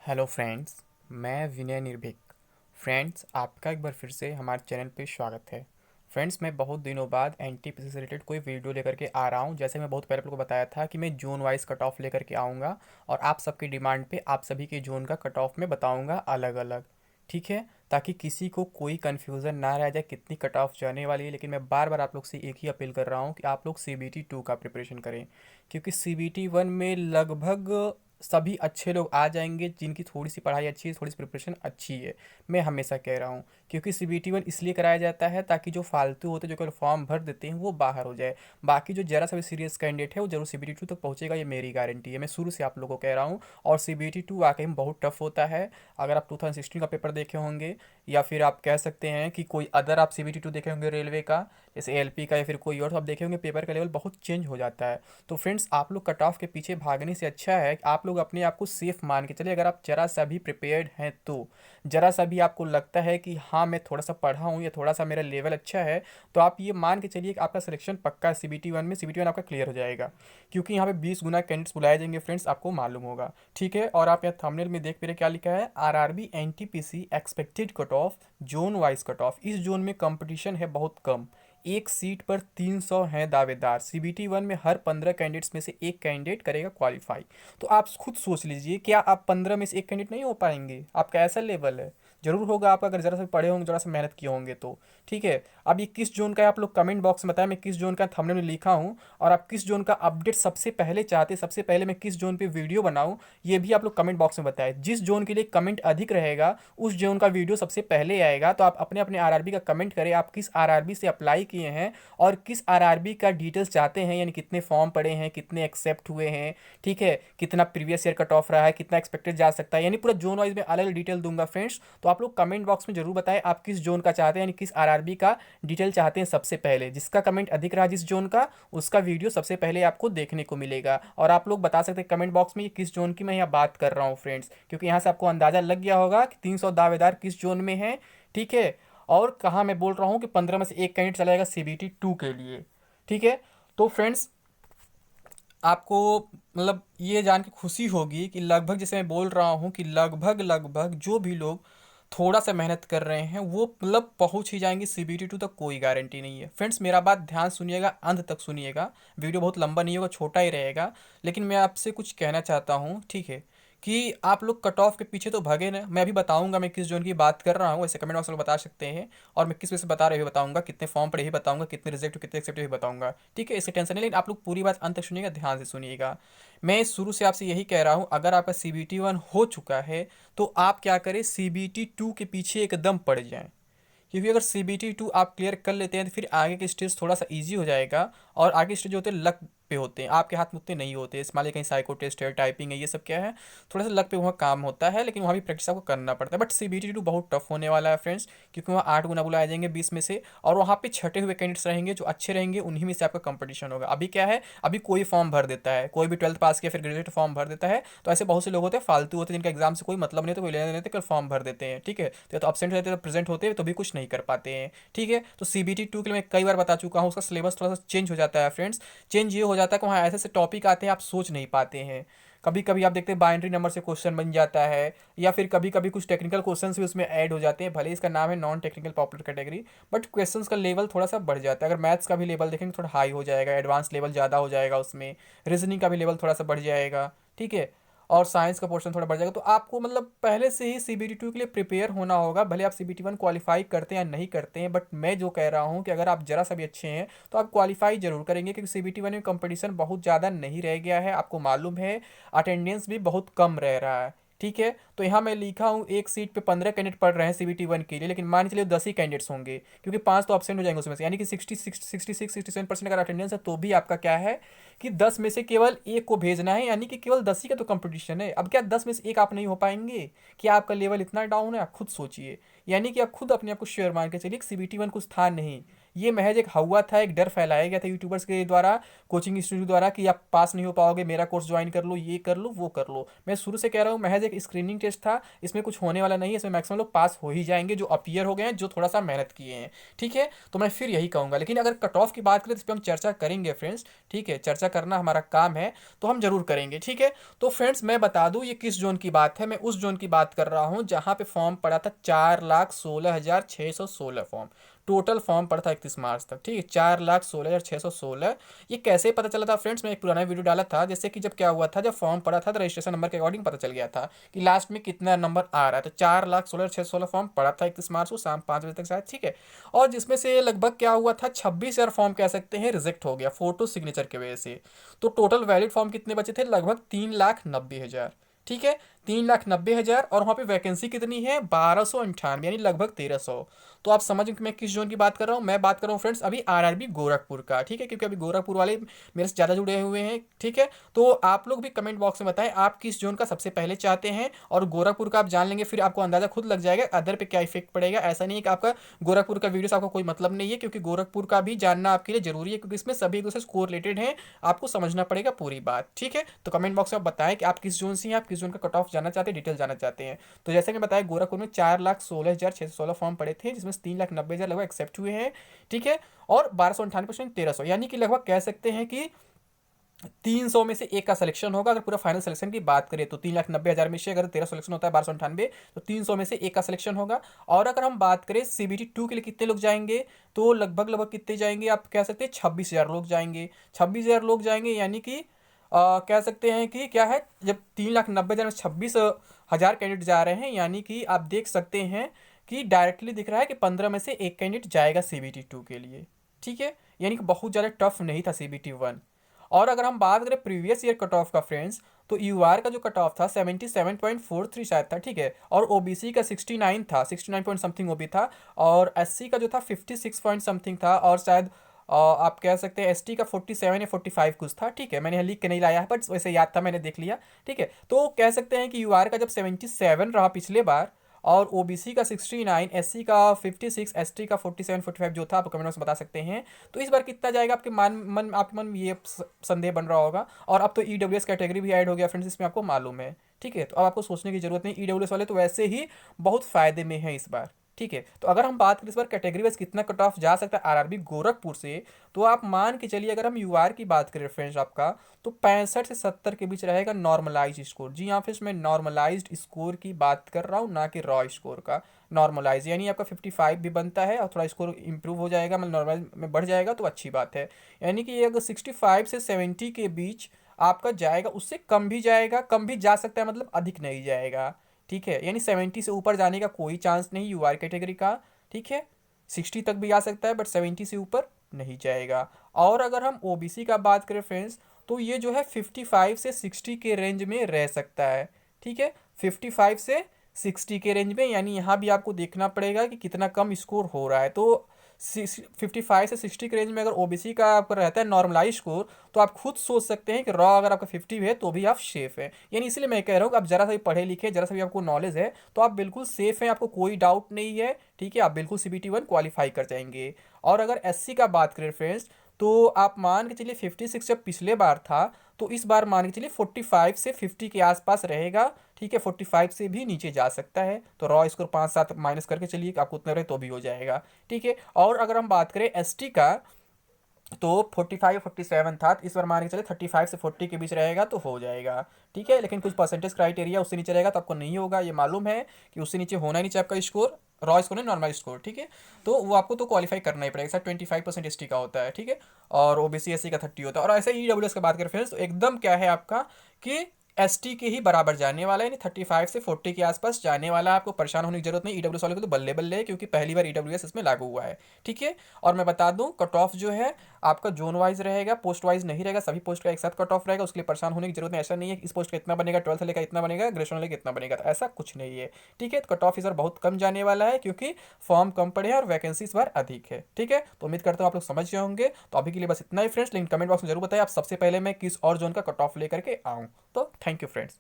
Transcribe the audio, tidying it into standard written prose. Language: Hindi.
हेलो फ्रेंड्स, मैं विनय निर्भीक। फ्रेंड्स, आपका एक बार फिर से हमारे चैनल पे स्वागत है। फ्रेंड्स, मैं बहुत दिनों बाद एनटीपीसी से रिलेटेड कोई वीडियो लेकर के आ रहा हूँ। जैसे मैं बहुत पहले आप लोगों को बताया था कि मैं जोन वाइज कट ऑफ लेकर के आऊँगा और आप सबकी डिमांड पे आप सभी के जोन का कट ऑफ में बताऊँगा अलग अलग। ठीक है, ताकि किसी को कोई कन्फ्यूज़न ना रह जाए कितनी कट ऑफ जाने वाली है। लेकिन मैं बार बार आप लोग से एक ही अपील कर रहा हूँ कि आप लोग CBT 2 का प्रिपरेशन करें, क्योंकि CBT 1 में लगभग सभी अच्छे लोग आ जाएंगे जिनकी थोड़ी सी पढ़ाई अच्छी है, थोड़ी सी प्रिपरेशन अच्छी है। मैं हमेशा कह रहा हूँ, क्योंकि CBT 1 इसलिए कराया जाता है ताकि जो फालतू होते हैं जो केवल फॉर्म भर देते हैं वो बाहर हो जाए। बाकी जो जरा सा भी सीरियस कैंडिडेट है वो जरूर CBT 2 तक पहुंचेगा, ये मेरी गारंटी है। मैं शुरू से आप लोगों को कह रहा हूँ। और CBT 2 वाकई में बहुत टफ होता है। अगर आप 2016 का पेपर देखे होंगे या फिर आप कह सकते हैं कि कोई अदर आप CBT 2 देखे होंगे रेलवे का, जैसे LP का या फिर कोई और, तो आप देखे होंगे पेपर का लेवल बहुत चेंज हो जाता है। तो फ्रेंड्स, आप लोग कट ऑफ के पीछे भागने से अच्छा है कि आप लोग अपने आप को सेफ मान के चलिए। अगर आप जरा सा भी प्रिपेयर्ड हैं तो जरा सा भी आपको लगता है कि हाँ मैं थोड़ा सा पढ़ा हूँ या थोड़ा सा मेरा लेवल अच्छा है, तो आप ये मान के चलिए कि आपका सिलेक्शन पक्का है CBT 1 में। CBT 1 आपका क्लियर हो जाएगा, क्योंकि यहाँ पे 20 गुना कैंडिडेट्स बुलाए जाएंगे। फ्रेंड्स, आपको मालूम होगा। ठीक है, और आप यहाँ थंबनेल में देख पा रहे क्या लिखा है, RRB NTPC expected cut off zone wise cut off. इस जोन में कंपटीशन है बहुत कम, एक सीट पर 300 हैं दावेदार। CBT 1 में हर 15 कैंडिडेट्स में से एक कैंडिडेट करेगा क्वालिफाई। तो आप खुद सोच लीजिए, क्या आप 15 में से एक कैंडिडेट नहीं हो पाएंगे? आपका ऐसा लेवल है, जरूर होगा आप अगर जरा सा पढ़े होंगे, जरा सा मेहनत किए होंगे तो। ठीक है, अब ये किस जोन का है आप लोग कमेंट बॉक्स में बताएं। मैं किस जोन का थंबनेल में लिखा हूँ और आप किस जोन का अपडेट सबसे पहले चाहते हैं, सबसे पहले मैं किस जोन पे वीडियो बनाऊं, ये भी आप लोग कमेंट बॉक्स में बताएं। जिस जोन के लिए कमेंट अधिक रहेगा उस जोन का वीडियो सबसे पहले आएगा। तो आप अपने अपने RRB का कमेंट करें, आप किस RRB से अप्लाई किए हैं और किस RRB का डिटेल्स चाहते हैं, यानी कितने फॉर्म पड़े हैं, कितने एक्सेप्ट हुए हैं, ठीक है, कितना प्रीवियस ईयर कट ऑफ रहा है, कितना एक्सपेक्टेड जा सकता है, यानी पूरा जोन वाइज में अलग अलग डिटेल दूंगा फ्रेंड्स। तो आप लोग कमेंट बॉक्स में जरूर बताएं आप किस जोन का चाहते हैं, यानी किस RRB का डिटेल चाहते हैं। सबसे पहले जिसका कमेंट अधिक रहा जिस जोन का, उसका वीडियो सबसे पहले आपको देखने को मिलेगा। और आप लोग बता सकते हैं कमेंट बॉक्स में ये किस जोन की मैं यहाँ बात कर रहा हूँ फ्रेंड्स, क्योंकि यहाँ से आपको अंदाजा लग गया होगा कि 300 दावेदार किस जोन में हैं। ठीक है, और कहाँ मैं बोल रहा हूँ कि 15 में से एक कैंडिडेट चला जाएगा CBT 2 के लिए। ठीक है, तो फ्रेंड्स, आपको मतलब ये जान के खुशी होगी कि लगभग, जैसे मैं बोल रहा हूँ कि लगभग लगभग जो भी लोग थोड़ा सा मेहनत कर रहे हैं वो मतलब पहुंच ही जाएंगे CBT 2 तक। कोई गारंटी नहीं है फ्रेंड्स। मेरा बात ध्यान सुनिएगा, अंत तक सुनिएगा। वीडियो बहुत लंबा नहीं होगा, छोटा ही रहेगा, लेकिन मैं आपसे कुछ कहना चाहता हूँ। ठीक है, कि आप लोग कट ऑफ के पीछे तो भागे ना। मैं अभी बताऊंगा मैं किस जोन की बात कर रहा हूँ, ऐसे कमेंट बॉक्स में बता सकते हैं। और मैं किस वजह से बता रहे हुए बताऊंगा, कितने फॉर्म पड़े ही बताऊंगा, कितने रिजेक्ट कितने एक्सेप्ट भी बताऊंगा। ठीक है, इसकी टेंशन नहीं, लेकिन आप लोग पूरी बात अंत तक सुनिएगा, ध्यान से सुनिएगा। मैं शुरू से आपसे यही कह रहा हूँ, अगर आपका CBT 1 हो चुका है तो आप क्या करें, CBT 2 के पीछे एकदम पड़ जाएं। क्योंकि अगर CBT 2 आप क्लियर कर लेते हैं तो फिर आगे के स्टेज थोड़ा सा इजी हो जाएगा। और आगे स्टेज जो होते हैं लक पे होते हैं, आपके हाथ में उतने नहीं होते। मान लीजिए कहीं साइको टेस्ट है, टाइपिंग है, ये सब क्या है, थोड़ा सा लक पे वहाँ काम होता है, लेकिन वहाँ भी प्रैक्टिस आपको करना पड़ता है। बट CBT 2 बहुत टफ होने वाला है फ्रेंड्स, क्योंकि वहाँ 8 गुना बुलाए जाएंगे 20 में से, और वहाँ पे छटे हुए कैंडिडेट्स रहेंगे जो अच्छे रहेंगे, उन्हीं में से आपका कंपटीशन होगा। अभी क्या है, अभी कोई फॉर्म भर देता है, कोई भी 12th पास किया फिर ग्रेजुएट फॉर्म भर देता है। तो ऐसे बहुत से लोग होते हैं फालतू होते हैं, जिनका एग्जाम से कोई मतलब नहीं होता, कोई लेने देते, फॉर्म भर देते हैं। ठीक है, तो अपसेंट रहते हैं, तो प्रेजेंट होते हैं, तो भी कुछ नहीं कर पाते हैं। ठीक है, तो CBT 2 के लिए मैं कई बार बता चुका हूँ, उसका सिलेबस थोड़ा सा चेंज हो जाता है फ्रेंड्स। चेंज ये हो जाता है कि वहाँ ऐसे ऐसे टॉपिक आते हैं आप सोच नहीं पाते हैं। कभी कभी आप देखते हैं बाइनरी नंबर से क्वेश्चन बन जाता है, या फिर कभी कभी कुछ टेक्निकल क्वेश्चन भी उसमें ऐड हो जाते हैं। भले इसका नाम है non technical popular category, but questions का लेवल थोड़ा सा बढ़ जाता है। अगर मैथ्स का भी लेवल देखेंगे थोड़ा हाई हो जाएगा, एडवांस लेवल ज़्यादा हो जाएगा उसमें, रीजनिंग का भी लेवल थोड़ा सा बढ़ जाएगा। ठीक है, और साइंस का पोर्शन थोड़ा बढ़ जाएगा। तो आपको मतलब पहले से ही CBT 2 के लिए प्रिपेयर होना होगा, भले आप CBT 1 क्वालिफाई करते हैं या नहीं करते हैं। बट मैं जो कह रहा हूँ कि अगर आप जरा सा भी अच्छे हैं तो आप क्वालिफाई जरूर करेंगे, क्योंकि CBT 1 में कंपटीशन बहुत ज़्यादा नहीं रह गया है, आपको मालूम है। अटेंडेंस भी बहुत कम रह रहा है। ठीक है, तो यहाँ मैं लिखा हूँ एक सीट पे 15 कैंडिडेट पढ़ रहे हैं CBT 1 के लिए, लेकिन मान के चलिए 10 ही कैंडिडेट्स होंगे, क्योंकि 5 तो अपसेंट हो जाएंगे उसमें से, यानी कि 67% अगर अटेंडेंस है तो भी आपका क्या है कि 10 में से केवल एक को भेजना है, यानी कि केवल 10 ही का तो कंपटीशन है। अब क्या 10 में से एक आप नहीं हो पाएंगे? क्या आपका लेवल इतना डाउन है? आप खुद सोचिए। यानी कि आप खुद अपने आप को शेयर मान के चलिए CBT 1 कुछ था नहीं, ये महज एक हवा था, एक डर फैलाया गया था यूट्यूबर्स के द्वारा, कोचिंग इंस्टीट्यूट द्वारा कि आप पास नहीं हो पाओगे, मेरा कोर्स ज्वाइन कर लो, ये कर लो, वो कर लो। मैं शुरू से कह रहा हूँ महज एक स्क्रीनिंग टेस्ट था, इसमें कुछ होने वाला नहीं है, इसमें मैक्सिमम लोग पास हो ही जाएंगे जो अपीयर हो गए हैं, जो थोड़ा सा मेहनत किए हैं। ठीक है, तो मैं फिर यही कहूँगा। लेकिन अगर कट ऑफ की बात करें तो इस पर हम चर्चा करेंगे फ्रेंड्स। ठीक है, चर्चा करना हमारा काम है, तो हम जरूर करेंगे। ठीक है, तो फ्रेंड्स मैं बता दूं ये किस जोन की बात है। मैं उस जोन की बात कर रहा हूं जहां पे फॉर्म पड़ा था 4,16,616 फॉर्म। टोटल फॉर्म पड़ा था 31 मार्च तक। ठीक है, 4,16,616। ये कैसे पता चला था फ्रेंड्स? मैं एक पुराना वीडियो डाला था, जैसे कि जब क्या हुआ था, जब फॉर्म पड़ा था तो रजिस्ट्रेशन नंबर के अकॉर्डिंग पता चल गया था कि लास्ट में कितना नंबर आ रहा है। तो 4,16,616 फॉर्म पड़ा था 31 मार्च को शाम 5 बजे तक शायद। ठीक है, और जिसमें से लगभग क्या हुआ था, 26,000 फॉर्म कह सकते हैं रिजेक्ट हो गया फोटो सिग्नेचर की वजह से। तो टोटल वैलिड फॉर्म कितने बचे थे? लगभग 3,90,000। ठीक है, 3,90,000। और वहाँ पे वैकेंसी कितनी है? 1,298, यानी लगभग 1,300। तो आप समझ मैं किस जोन की बात कर रहा हूँ। मैं बात कर रहा हूँ फ्रेंड्स अभी आरआरबी गोरखपुर का। ठीक है, क्योंकि अभी गोरखपुर वाले मेरे से ज़्यादा जुड़े हुए हैं। ठीक है, तो आप लोग भी कमेंट बॉक्स में बताएं आप किस जोन का सबसे पहले चाहते हैं, और गोरखपुर का आप जान लेंगे, फिर आपको अंदाजा खुद लग जाएगा अदर पे क्या इफेक्ट पड़ेगा। ऐसा नहीं है कि आपका गोरखपुर का वीडियो से आपको कोई मतलब नहीं है, क्योंकि गोरखपुर का भी जानना आपके लिए जरूरी है, क्योंकि इसमें सभी एक दूसरे से कोरिलेटेड हैं। आपको समझना पड़ेगा पूरी बात। ठीक है, तो कमेंट बॉक्स में आप बताएं कि आप किस जोन से हैं, आप किस जोन का कट ऑफ जानना चाहते हैं, डिटेल जानना चाहते हैं। तो जैसे मैं बताया, गोरखपुर में 4,16,616 फॉर्म पड़े थे, जिसमें 3,90,000 लगभग एक्सेप्ट हुए हैं। ठीक है, और 1,298% 1,300, यानी कि लगभग कह सकते हैं कि 300 में से एक का सिलेक्शन होगा। अगर पूरा फाइनल सिलेक्शन की बात करें तो 3,90,000 में से अगर 13 सिलेक्शन होता है 1,298, तो 300 में से एक का सिलेक्शन होगा। और अगर हम बात करें CBT 2 के लिए कितने लोग जाएंगे, तो लगभग लगभग कितने जाएंगे, आप कह सकते हैं 26,000 लोग जाएंगे। 26,000 लोग जाएंगे, यानी कि कह सकते हैं कि क्या है, जब 3,90,000 में 26,000 कैंडिडेट जा रहे हैं, यानी कि आप देख सकते हैं कि डायरेक्टली दिख रहा है कि 15 में से एक कैंडिडेट जाएगा CBT 2 के लिए। ठीक है, यानी कि बहुत ज़्यादा टफ नहीं था CBT 1। और अगर हम बात करें प्रीवियस ईयर कट ऑफ का फ्रेंड्स, तो यूआर का जो कट ऑफ था 77.43 शायद था। ठीक है, और ओबीसी का 69 था, 69 पॉइंट समथिंग ओबी था। और एससी का जो था 56 पॉइंट समथिंग था। और शायद आप कह सकते हैं एसटी का 47 या 45 कुछ था। ठीक है, मैंने लिख के नहीं लाया है, बट वैसे याद था, मैंने देख लिया। ठीक है, तो कह सकते हैं कि यूआर का जब 77 रहा पिछले बार, और ओबीसी का 69, एससी का 56, एसटी का 47 45 जो था, आप कमेंट बॉक्स में बता सकते हैं। तो इस बार कितना जाएगा आपके मन में ये संदेह बन रहा होगा। और अब तो ईडब्ल्यूएस कैटेगरी भी ऐड हो गया फ्रेंड्स, इसमें आपको मालूम है। ठीक है, तो अब आपको सोचने की जरूरत नहीं, ईडब्ल्यूएस वाले तो वैसे ही बहुत फायदे में हैं इस बार। ठीक है, तो अगर हम बात करें इस बार कैटेगरी वाइज कितना कट ऑफ जा सकता है आरआरबी गोरखपुर से, तो आप मान के चलिए, अगर हम यूआर की बात करें फ्रेंड्स आपका, तो 65 से 70 के बीच रहेगा नॉर्मलाइज स्कोर। जी हाँ फ्रेंड्स, मैं नॉर्मलाइज्ड स्कोर की बात कर रहा हूँ, ना कि रॉ स्कोर का। नॉर्मलाइज यानी आपका 55 भी बनता है, और थोड़ा स्कोर इंप्रूव हो जाएगा, मतलब नॉर्मलाइज में बढ़ जाएगा, तो अच्छी बात है। यानी कि अगर 65 से 70 के बीच आपका जाएगा, उससे कम भी जाएगा, कम भी जा सकता है, मतलब अधिक नहीं जाएगा। ठीक है, यानी 70 से ऊपर जाने का कोई चांस नहीं यूआर कैटेगरी का। ठीक है, 60 तक भी आ सकता है, बट 70 से ऊपर नहीं जाएगा। और अगर हम ओबीसी का बात करें फ्रेंड्स, तो ये जो है 55 से 60 के रेंज में रह सकता है। ठीक है, 55 से 60 के रेंज में, यानी यहाँ भी आपको देखना पड़ेगा कि कितना कम स्कोर हो रहा है। तो 55 से 60 के रेंज में अगर ओबीसी का आपका रहता है नॉर्मलाइज स्कोर, तो आप खुद सोच सकते हैं कि रॉ अगर आपका 50 है तो भी आप सेफ है। यानी इसलिए मैं कह रहा हूँ कि आप जरा सा भी पढ़े लिखे, जरा सा भी आपको नॉलेज है, तो आप बिल्कुल सेफ हैं, आपको कोई डाउट नहीं है। ठीक है, आप बिल्कुल CBT 1 क्वालिफाई कर जाएंगे। और अगर एससी का बात करें फ्रेंड्स, तो आप मान के चलिए 56 जब पिछले बार था, तो इस बार मान के चलिए 45 से 50 के आसपास रहेगा। ठीक है, 45 से भी नीचे जा सकता है, तो रॉ स्कोर 5-7 माइनस करके चलिए, आपको उतना रहे तो भी हो जाएगा। ठीक है, और अगर हम बात करें एसटी का, तो 45 47 था, तो इस बार मान के चले 35 से 40 के बीच रहेगा तो हो जाएगा। ठीक है, लेकिन कुछ परसेंटेज क्राइटेरिया उससे नीचे रहेगा तो आपको नहीं होगा, ये मालूम है कि उससे नीचे होना ही नहीं चाहिए आपका स्कोर, रॉ स्कोर नहीं, नॉर्मल स्कोर। ठीक है, तो वो आपको तो क्वालिफाई करना ही पड़ेगा। सर 25% एसटी का होता है। ठीक है, और ओबीसी एससी का 30 होता है। और ऐसे ईडब्ल्यूएस की बात करें फ्रेंड्स, तो एकदम क्या है आपका कि एसटी के ही बराबर जाने वाला है, यानी 35 से 40 के आसपास जाने वाला है। आपको परेशान होने की जरूरत नहीं, ईडब्ल्यूएस वाले को तो बल्ले बल्ले है, क्योंकि पहली बार ईडब्ल्यूएस इसमें लागू हुआ है। ठीक है, और मैं बता दूं कट ऑफ जो है आपका जोन वाइज रहेगा, पोस्ट वाइज नहीं रहेगा, सभी पोस्ट का एक साथ कट ऑफ रहेगा। उसके लिए परेशान होने की जरूरत नहीं, ऐसा नहीं है कि इस पोस्ट का इतना बनेगा, 12th लेकर इतना बनेगा, ग्रेजुएशन लेकर इतना बनेगा, तो ऐसा कुछ नहीं है। ठीक है, तो कट ऑफ इस बार बहुत कम जाने वाला है, क्योंकि फॉर्म कम पड़े हैं और वैकेंसी इस बार अधिक है। ठीक है, तो उम्मीद करता हूँ आप लोग समझ गए होंगे। तो अभी के लिए बस इतना ही फ्रेंड्स, लेकिन कमेंट बॉक्स में जरूर बताइए आप सबसे पहले मैं किस और जोन का कट ऑफ लेकर के आऊँ। तो थैंक यू फ्रेंड्स।